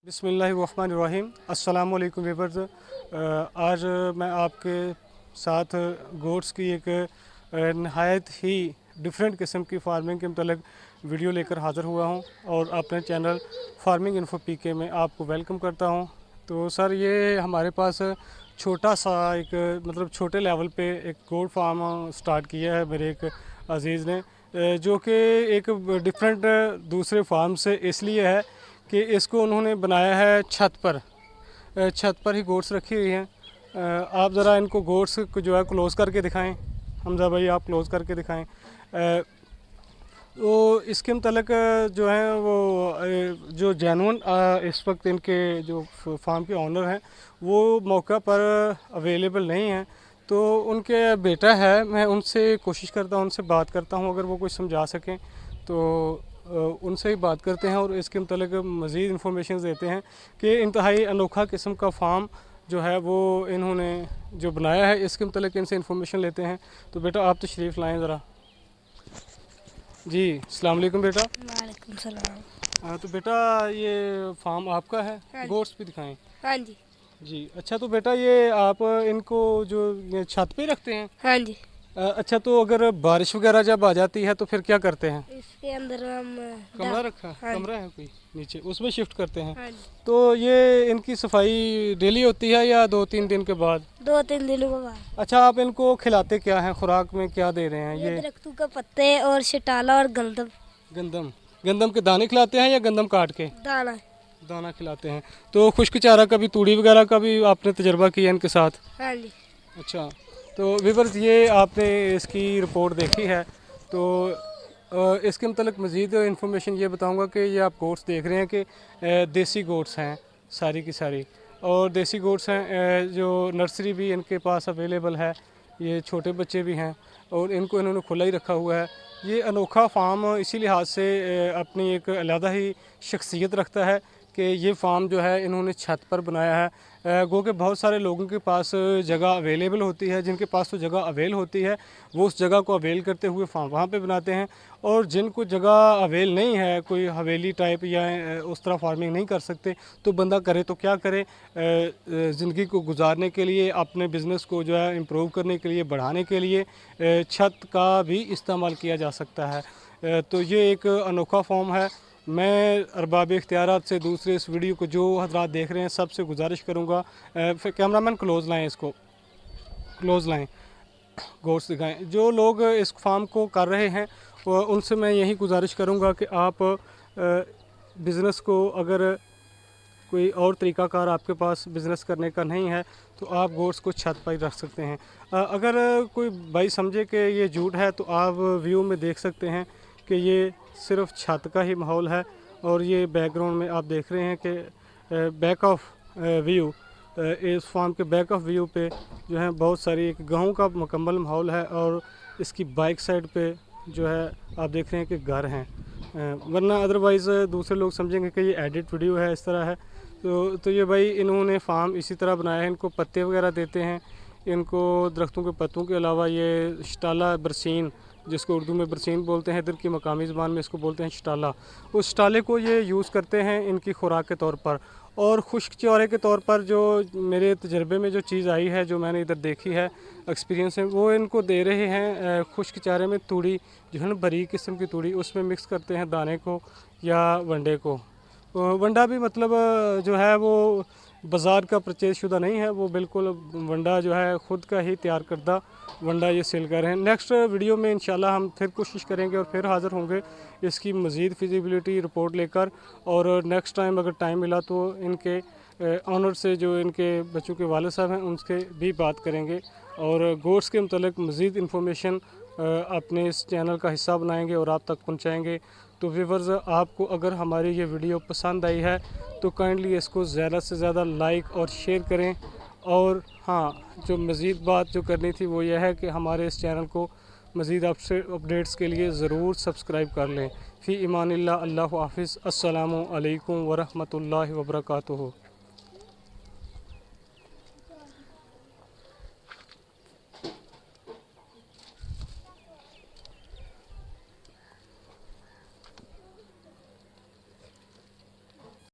बिस्मिल्लाहिर्रहमानिर्रहीम। अस्सलाम वालेकुम व्यूअर्स। आज मैं आपके साथ गोट्स की एक नहायत ही डिफरेंट किस्म की फार्मिंग के मतलब वीडियो लेकर हाज़िर हुआ हूं और अपने चैनल फार्मिंग इन्फो पीके में आपको वेलकम करता हूं। तो सर, ये हमारे पास छोटा सा एक मतलब छोटे लेवल पे एक गोट फार्म स्टार्ट किया है मेरे एक अजीज़ ने, जो कि एक डिफरेंट दूसरे फार्म से इसलिए है कि इसको उन्होंने बनाया है छत पर ही गोट्स रखी हुई हैं। आप ज़रा इनको गोट्स को जो है क्लोज़ करके दिखाएं। हमजा भाई, आप क्लोज़ करके दिखाएं। तो इसके मतलब जो है वो जो जेन्युइन इस वक्त इनके जो फार्म के ओनर हैं वो मौका पर अवेलेबल नहीं हैं, तो उनके बेटा है, मैं उनसे कोशिश करता हूँ, उनसे बात करता हूँ, अगर वो कुछ समझा सकें तो उनसे ही बात करते हैं और इसके मतलब मज़ीद इंफॉर्मेशन देते हैं कि इंतहाई अनोखा किस्म का फार्म जो है वो इन्होंने जो बनाया है, इसके मतलब इनसे इंफॉर्मेशन लेते हैं। तो बेटा, आप तशरीफ़ लाएँ ज़रा। जी, अस्सलाम वालेकुम बेटा। वालेकुम सलाम। तो बेटा, ये फार्म आपका है? हाँ गोट्स भी दिखाएं। हाँ जी। जी, अच्छा। तो बेटा, ये आप इनको जो ये छत पे रखते हैं? हाँ जी। अच्छा, तो अगर बारिश वगैरह जब आ जाती है तो फिर क्या करते हैं? इसके अंदर हम कमरा रखा? हाँ कमरा है कोई नीचे, उसमें शिफ्ट करते हैं? हाँ जी। तो ये इनकी सफाई डेली होती है या 2-3 दिन के बाद? 2-3 दिनों के बाद। अच्छा, आप इनको खिलाते क्या हैं, खुराक में क्या दे रहे हैं? ये दरख्तों के पत्ते और शटाला और गंदम। गंदम? गंदम के दाने खिलाते हैं या गंदम काट के? दाना। दाना खिलाते हैं। तो खुश्क चारा का भी, तूड़ी वगैरह का भी आपने तजर्बा किया इनके साथ? हाँ जी। अच्छा। तो व्यूअर्स, ये आपने इसकी रिपोर्ट देखी है, तो इसके मतलब मज़ीद इन्फॉर्मेशन ये बताऊंगा कि ये आप गोट्स देख रहे हैं कि देसी गोट्स हैं सारी की सारी, और देसी गोट्स हैं जो नर्सरी भी इनके पास अवेलेबल है। ये छोटे बच्चे भी हैं और इनको इन्होंने खुला ही रखा हुआ है। ये अनोखा फार्म इसी लिहाज से अपनी एक अलग ही शख्सियत रखता है कि ये फार्म जो है इन्होंने छत पर बनाया है। गो के बहुत सारे लोगों के पास जगह अवेलेबल होती है, जिनके पास तो जगह अवेल होती है वो उस जगह को अवेल करते हुए फार्म वहाँ पे बनाते हैं, और जिनको जगह अवेल नहीं है, कोई हवेली टाइप या उस तरह फार्मिंग नहीं कर सकते, तो बंदा करे तो क्या करे, ज़िंदगी को गुजारने के लिए, अपने बिज़नेस को जो है इम्प्रूव करने के लिए, बढ़ाने के लिए छत का भी इस्तेमाल किया जा सकता है। तो ये एक अनोखा फॉर्म है। मैं अरबाब इख्तियारात से दूसरे इस वीडियो को जो हजरात देख रहे हैं सबसे गुजारिश करूँगा, फिर कैमरामैन क्लोज़ लाएँ, इसको क्लोज़ लाएँ, गोट्स दिखाएँ। जो लोग इस फार्म को कर रहे हैं उनसे मैं यही गुजारिश करूँगा कि आप बिज़नेस को, अगर कोई और तरीक़ाकार आपके पास बिज़नेस करने का नहीं है तो आप गोट्स को छत पर ही रख सकते हैं। अगर कोई भाई समझे कि ये झूठ है तो आप व्यू में देख सकते हैं कि ये सिर्फ छत का ही माहौल है, और ये बैकग्राउंड में आप देख रहे हैं कि बैक ऑफ व्यू, इस फार्म के बैक ऑफ व्यू पे जो है बहुत सारी एक गाँव का मुकम्मल माहौल है, और इसकी बाइक साइड पे जो है आप देख रहे हैं कि घर हैं, वरना अदरवाइज़ दूसरे लोग समझेंगे कि ये एडिट वीडियो है, इस तरह है। तो ये भाई इन्होंने फार्म इसी तरह बनाया है। इनको पत्ते वगैरह देते हैं, इनको दरख्तों के पत्तों के अलावा ये शटाला, बरसीन, जिसको उर्दू में बरसीन बोलते हैं, इधर की मकामी ज़बान में इसको बोलते हैं शटाला, उस शटाले को ये यूज़ करते हैं इनकी खुराक के तौर पर। और खुश्क चारे के तौर पर जो मेरे तजर्बे में जो चीज़ आई है, जो मैंने इधर देखी है एक्सपीरियंस में, वो इनको दे रहे हैं खुश्क चारे में तूड़ी, जो है ना बारीक किस्म की तूड़ी, उसमें मिक्स करते हैं दाने को या वंडे को। वंडा भी मतलब जो है वो बाज़ार का परचेज शुदा नहीं है, वो बिल्कुल वंडा जो है ख़ुद का ही तैयार करदा वंडा ये सेल कर रहे हैं। नेक्स्ट वीडियो में इंशाल्लाह हम फिर कोशिश करेंगे और फिर हाज़िर होंगे इसकी मज़ीद फिजिबिलिटी रिपोर्ट लेकर, और नेक्स्ट टाइम अगर टाइम मिला तो इनके ऑनर से, जो इनके बच्चों के वालिद साहब हैं, उनसे भी बात करेंगे और गोट्स के मतलब मज़ीद इंफॉर्मेशन अपने इस चैनल का हिस्सा बनाएंगे और आप तक पहुँचाएँगे। तो व्यूअर्स, आपको अगर हमारी ये वीडियो पसंद आई है तो काइंडली इसको ज़्यादा से ज़्यादा लाइक और शेयर करें, और हाँ, जो मज़ीद बात जो करनी थी वो यह है कि हमारे इस चैनल को मज़ीद आपसे अपडेट्स के लिए ज़रूर सब्सक्राइब कर लें। फ़ी ईमानिल्लाह, अल्लाह हाफ़िज़, अस्सलामु अलैकुम वरहमतुल्लाहि वबरकातुहू।